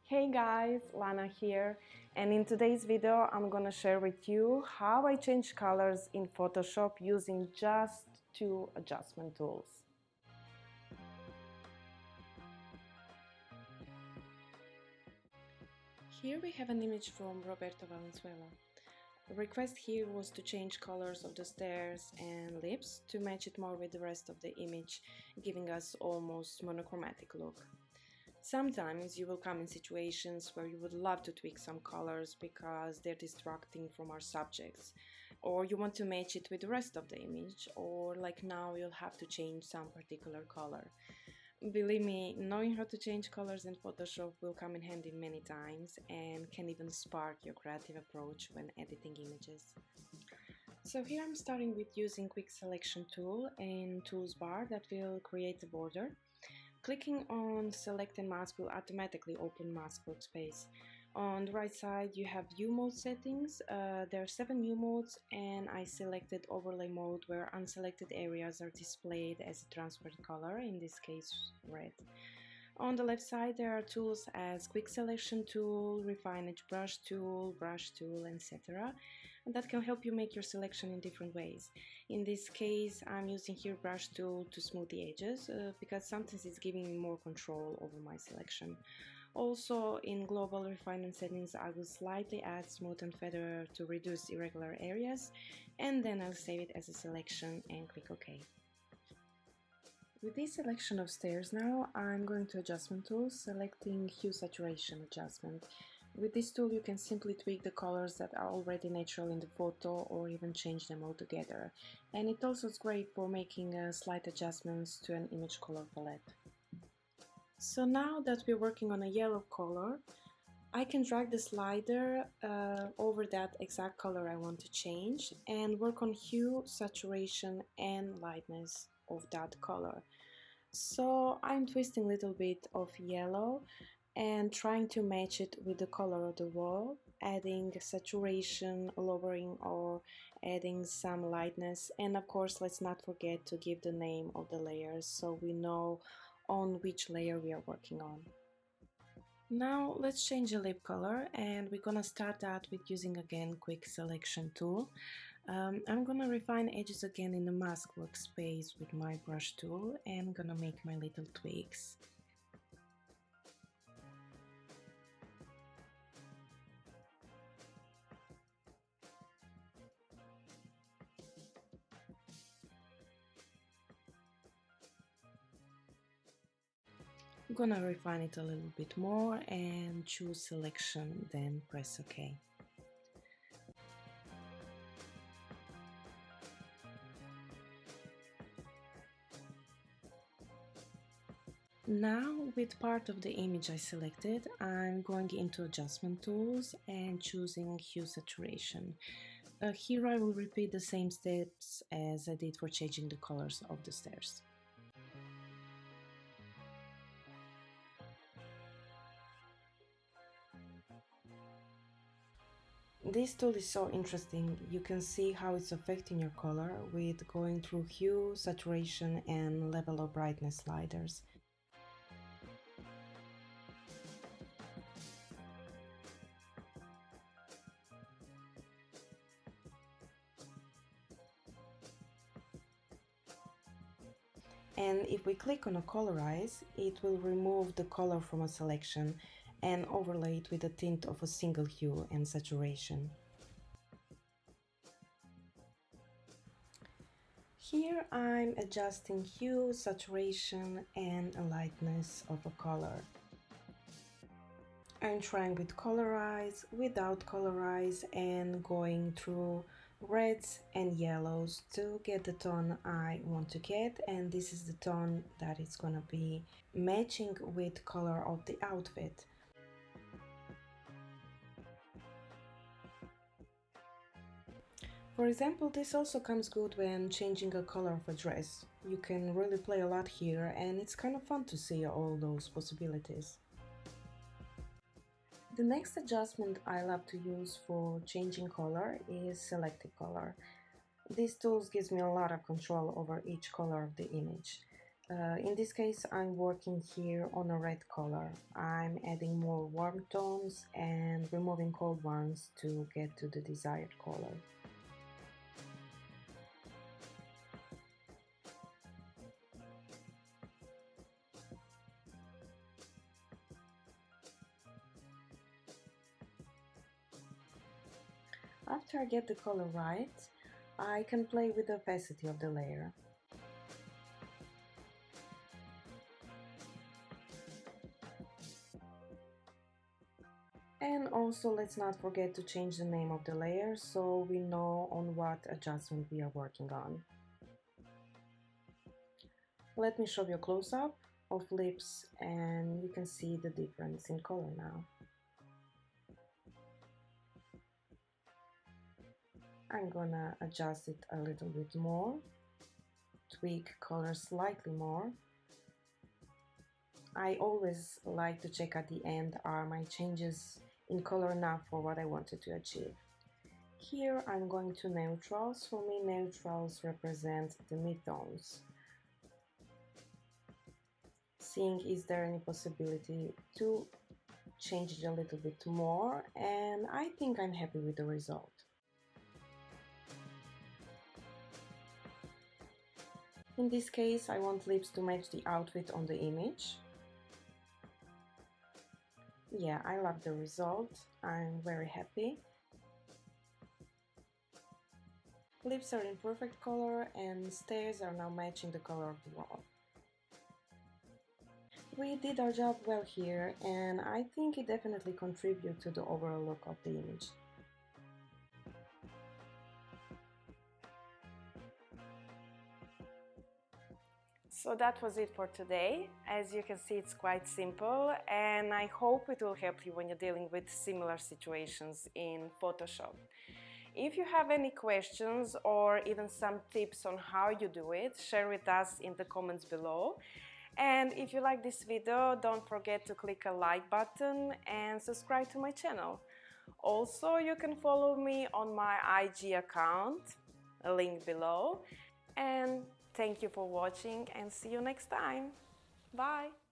Hey guys, Lana here, and in today's video I'm gonna share with you how I change colors in Photoshop using just two adjustment tools. Here we have an image from Roberto Valenzuela. The request here was to change colors of the stairs and lips to match it more with the rest of the image, giving us almost monochromatic look. Sometimes you will come in situations where you would love to tweak some colors because they're distracting from our subjects, or you want to match it with the rest of the image, or like now you'll have to change some particular color. Believe me, knowing how to change colors in Photoshop will come in handy many times and can even spark your creative approach when editing images. So here I'm starting with using Quick Selection Tool in Tools bar that will create a border. Clicking on Select and Mask will automatically open Mask Workspace. On the right side you have View Mode settings. There are 7 view modes and I selected Overlay mode where unselected areas are displayed as a transparent color, in this case red. On the left side there are tools as Quick Selection Tool, Refine Edge Brush Tool, etc. and that can help you make your selection in different ways. In this case I'm using here Brush Tool to smooth the edges because sometimes it's giving me more control over my selection. Also in Global Refinement settings I will slightly add Smooth and Feather to reduce irregular areas, and then I'll save it as a selection and click OK. With this selection of stairs now, I'm going to Adjustment Tool, selecting Hue Saturation Adjustment. With this tool you can simply tweak the colors that are already natural in the photo or even change them altogether. And it also is great for making slight adjustments to an image color palette. So now that we're working on a yellow color, I can drag the slider over that exact color I want to change and work on hue, saturation and lightness of that color. So I'm twisting a little bit of yellow and trying to match it with the color of the wall, adding saturation, lowering or adding some lightness, and of course let's not forget to give the name of the layers so we know on which layer we are working on. Now let's change the lip color, and we're gonna start that with using again Quick Selection Tool. I'm gonna refine edges again in the Mask Workspace with my brush tool and gonna make my little tweaks. I'm gonna refine it a little bit more and choose Selection, then press OK. Now, with part of the image I selected, I'm going into Adjustment Tools and choosing Hue Saturation. Here I will repeat the same steps as I did for changing the colors of the stairs. This tool is so interesting. You can see how it's affecting your color with going through hue, saturation and level of brightness sliders. And if we click on a Colorize, it will remove the color from a selection and overlay it with a tint of a single hue and saturation. Here I'm adjusting hue, saturation and a lightness of a color. I'm trying with Colorize, without Colorize, and going through reds and yellows to get the tone I want to get, and this is the tone that is gonna be matching with color of the outfit. For example, this also comes good when changing a color of a dress. You can really play a lot here and it's kind of fun to see all those possibilities. The next adjustment I love to use for changing color is Selective color. This tool gives me a lot of control over each color of the image. In this case, I'm working here on a red color. I'm adding more warm tones and removing cold ones to get to the desired color. After I get the color right, I can play with the opacity of the layer. And also let's not forget to change the name of the layer so we know on what adjustment we are working on. Let me show you a close-up of lips and you can see the difference in color now. I'm gonna adjust it a little bit more, tweak color slightly more. I always like to check at the end, are my changes in color enough for what I wanted to achieve. Here I'm going to neutrals. For me, neutrals represent the midtones. Seeing is there any possibility to change it a little bit more, and I think I'm happy with the result. In this case, I want lips to match the outfit on the image. Yeah, I love the result. I'm very happy. Lips are in perfect color and stairs are now matching the color of the wall. We did our job well here, and I think it definitely contributes to the overall look of the image. So that was it for today. As you can see, it's quite simple, and I hope it will help you when you're dealing with similar situations in Photoshop. If you have any questions or even some tips on how you do it, share with us in the comments below. And if you like this video, don't forget to click a like button and subscribe to my channel. Also, you can follow me on my IG account, a link below. And thank you for watching and see you next time. Bye!